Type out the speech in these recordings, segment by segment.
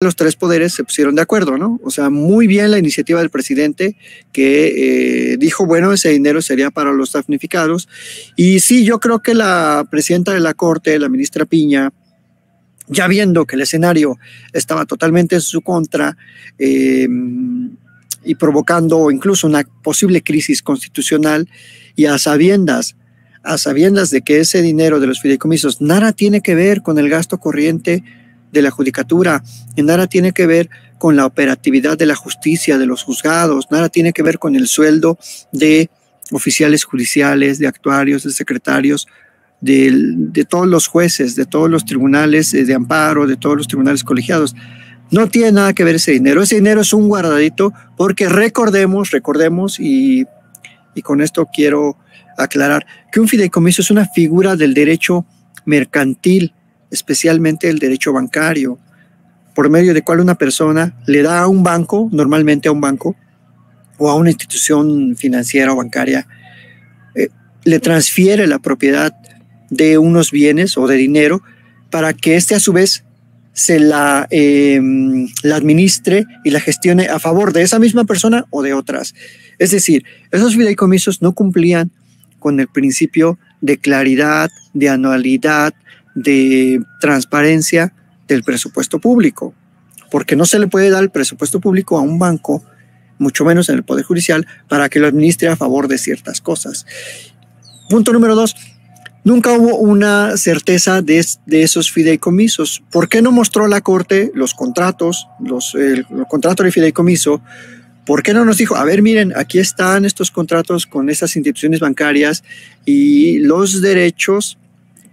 los tres poderes se pusieron de acuerdo, ¿no? O sea, muy bien la iniciativa del presidente que dijo, bueno, ese dinero sería para los damnificados. Y sí, yo creo que la presidenta de la Corte, la ministra Piña, ya viendo que el escenario estaba totalmente en su contra y provocando incluso una posible crisis constitucional, y a sabiendas de que ese dinero de los fideicomisos nada tiene que ver con el gasto corriente de la judicatura, y nada tiene que ver con la operatividad de la justicia, de los juzgados, nada tiene que ver con el sueldo de oficiales judiciales, de actuarios, de secretarios, de todos los jueces, de todos los tribunales de amparo, de todos los tribunales colegiados. No tiene nada que ver ese dinero. Ese dinero es un guardadito, porque recordemos, y con esto quiero aclarar que un fideicomiso es una figura del derecho mercantil, especialmente el derecho bancario, por medio de cual una persona le da a un banco, normalmente a un banco o a una institución financiera o bancaria, le transfiere la propiedad de unos bienes o de dinero para que éste a su vez se la administre y la gestione a favor de esa misma persona o de otras. Es decir, esos fideicomisos no cumplían con el principio de claridad, de anualidad, de transparencia del presupuesto público, porque no se le puede dar el presupuesto público a un banco, mucho menos en el Poder Judicial, para que lo administre a favor de ciertas cosas. Punto número 2. Nunca hubo una certeza de esos fideicomisos. ¿Por qué no mostró la Corte los contratos, el contrato de fideicomiso? ¿Por qué no nos dijo, a ver, miren, aquí están estos contratos con esas instituciones bancarias y los derechos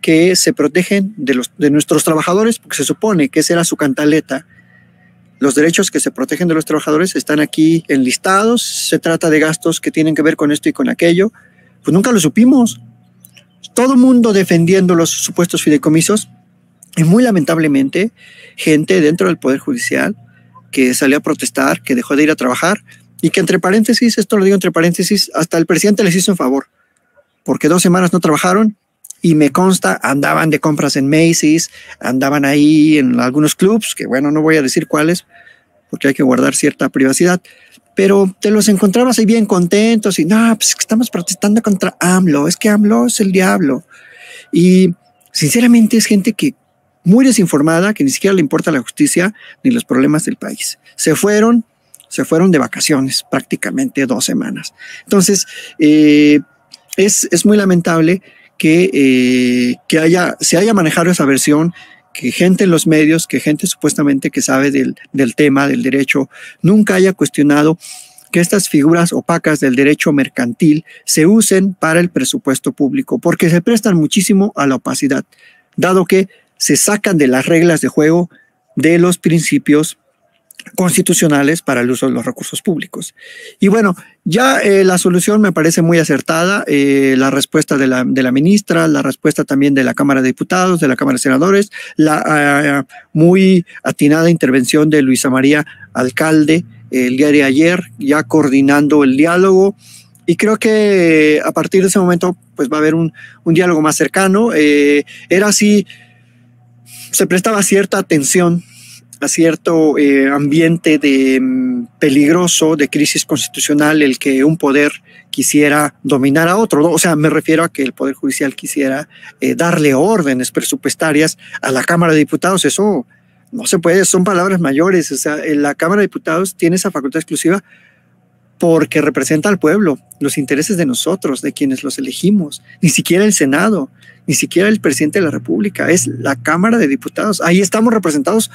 que se protegen de nuestros trabajadores? Porque se supone que esa era su cantaleta. Los derechos que se protegen de los trabajadores están aquí enlistados. Se trata de gastos que tienen que ver con esto y con aquello. Pues nunca lo supimos. Todo el mundo defendiendo los supuestos fideicomisos, y muy lamentablemente gente dentro del Poder Judicial que salió a protestar, que dejó de ir a trabajar, y que entre paréntesis, esto lo digo entre paréntesis, hasta el presidente les hizo un favor, porque 2 semanas no trabajaron, y me consta, andaban de compras en Macy's, andaban ahí en algunos clubs, que bueno, no voy a decir cuáles, porque hay que guardar cierta privacidad, pero te los encontrabas ahí bien contentos, y no, pues estamos protestando contra AMLO, es que AMLO es el diablo. Y sinceramente es gente que muy desinformada, que ni siquiera le importa la justicia ni los problemas del país. Se fueron de vacaciones prácticamente 2 semanas. Entonces, es muy lamentable que se haya manejado esa versión, que gente en los medios, que gente supuestamente que sabe del tema, del derecho, nunca haya cuestionado que estas figuras opacas del derecho mercantil se usen para el presupuesto público, porque se prestan muchísimo a la opacidad, dado que se sacan de las reglas de juego de los principios constitucionales para el uso de los recursos públicos. Y bueno, ya la solución me parece muy acertada, la respuesta de la ministra, la respuesta también de la Cámara de Diputados, de la Cámara de Senadores, la muy atinada intervención de Luisa María Alcalde el día de ayer, ya coordinando el diálogo, y creo que a partir de ese momento pues va a haber un diálogo más cercano. Era así, se prestaba cierta atención a cierto ambiente peligroso, de crisis constitucional, el que un poder quisiera dominar a otro, ¿no? O sea, me refiero a que el Poder Judicial quisiera darle órdenes presupuestarias a la Cámara de Diputados. Eso no se puede, son palabras mayores. O sea, la Cámara de Diputados tiene esa facultad exclusiva porque representa al pueblo, los intereses de nosotros, de quienes los elegimos. Ni siquiera el Senado, ni siquiera el presidente de la República, es la Cámara de Diputados. Ahí estamos representados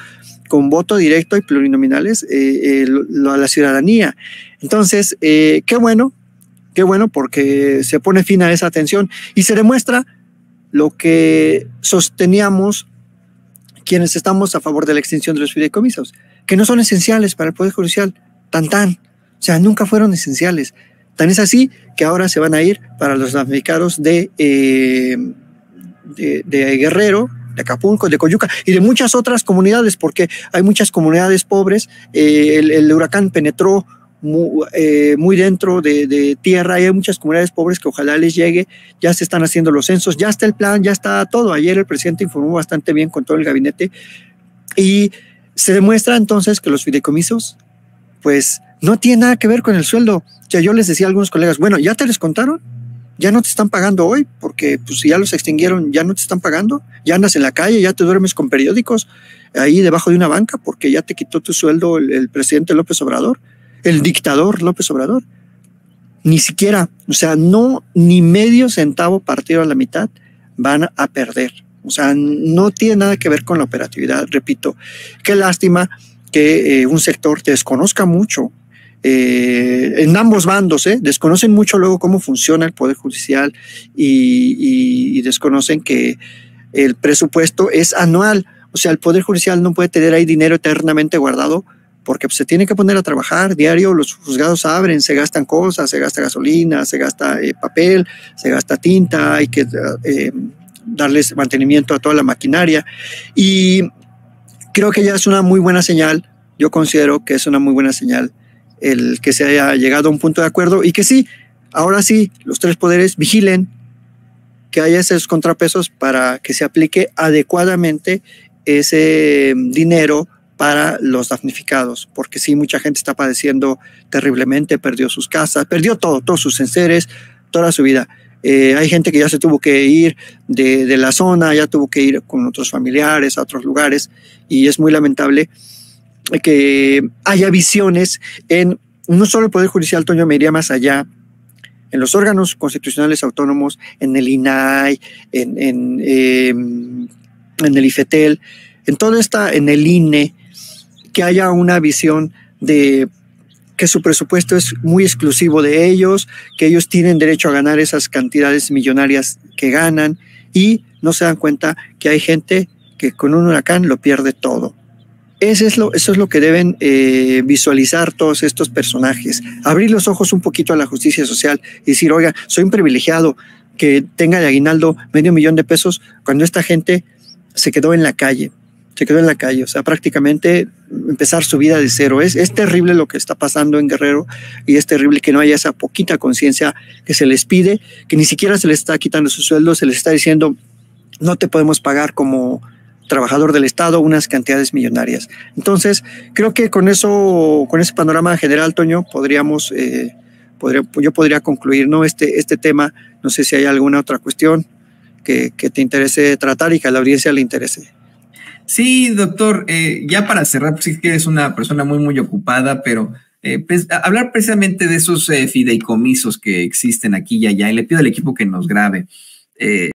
con voto directo y plurinominales a la ciudadanía. Entonces, qué bueno, porque se pone fin a esa tensión y se demuestra lo que sosteníamos quienes estamos a favor de la extinción de los fideicomisos, que no son esenciales para el Poder Judicial, o sea, nunca fueron esenciales. Tan es así que ahora se van a ir para los damnificados de Guerrero, de Acapulco, de Coyuca y de muchas otras comunidades, porque hay muchas comunidades pobres. El huracán penetró muy dentro de tierra, y hay muchas comunidades pobres que ojalá les llegue. Ya se están haciendo los censos, ya está el plan, ya está todo. Ayer el presidente informó bastante bien con todo el gabinete, y Se demuestra entonces que los fideicomisos, pues, no tienen nada que ver con el sueldo. O sea, yo les decía a algunos colegas, bueno, ¿ya te descontaron? ¿Ya no te están pagando hoy? Porque pues si ya los extinguieron, ¿ya no te están pagando? ¿Ya andas en la calle? ¿Ya te duermes con periódicos ahí debajo de una banca porque ya te quitó tu sueldo el presidente López Obrador, el dictador López Obrador? Ni siquiera, o sea, no, ni medio centavo partido a la mitad van a perder. O sea, no tiene nada que ver con la operatividad. Repito, qué lástima que un sector desconozca mucho en ambos bandos, desconocen mucho luego cómo funciona el Poder Judicial y desconocen que el presupuesto es anual. O sea, el Poder Judicial no puede tener ahí dinero eternamente guardado porque pues, se tiene que poner a trabajar diario, los juzgados abren, se gastan cosas, se gasta gasolina, se gasta papel, se gasta tinta, hay que darles mantenimiento a toda la maquinaria y creo que ya es una muy buena señal, yo considero que es una muy buena señal el que se haya llegado a un punto de acuerdo y que sí, ahora sí, los tres poderes vigilen que haya esos contrapesos para que se aplique adecuadamente ese dinero para los damnificados, porque sí, mucha gente está padeciendo terriblemente, perdió sus casas, perdió todo, todos sus enseres, toda su vida. Hay gente que ya se tuvo que ir de la zona, ya tuvo que ir con otros familiares a otros lugares y es muy lamentable que haya visiones en no solo el Poder Judicial, Toño, me iría más allá, en los órganos constitucionales autónomos, en el INAI, en el IFETEL, en todo en el INE, que haya una visión de que su presupuesto es muy exclusivo de ellos, que ellos tienen derecho a ganar esas cantidades millonarias que ganan y no se dan cuenta que hay gente que con un huracán lo pierde todo. Eso es lo que deben visualizar todos estos personajes. Abrir los ojos un poquito a la justicia social y decir, oiga, soy un privilegiado que tenga de aguinaldo $500,000 cuando esta gente se quedó en la calle. O sea, prácticamente empezar su vida de cero. Es terrible lo que está pasando en Guerrero y es terrible que no haya esa poquita conciencia que se les pide, que ni siquiera se les está quitando su sueldo, se les está diciendo, no te podemos pagar como trabajador del Estado unas cantidades millonarias. Entonces, creo que con ese panorama general, Toño, yo podría concluir, ¿no? este tema. No sé si hay alguna otra cuestión que te interese tratar y que a la audiencia le interese. Sí, doctor, ya para cerrar, pues sí que es una persona muy, muy ocupada, pero pues, hablar precisamente de esos fideicomisos que existen aquí y allá, y le pido al equipo que nos grabe.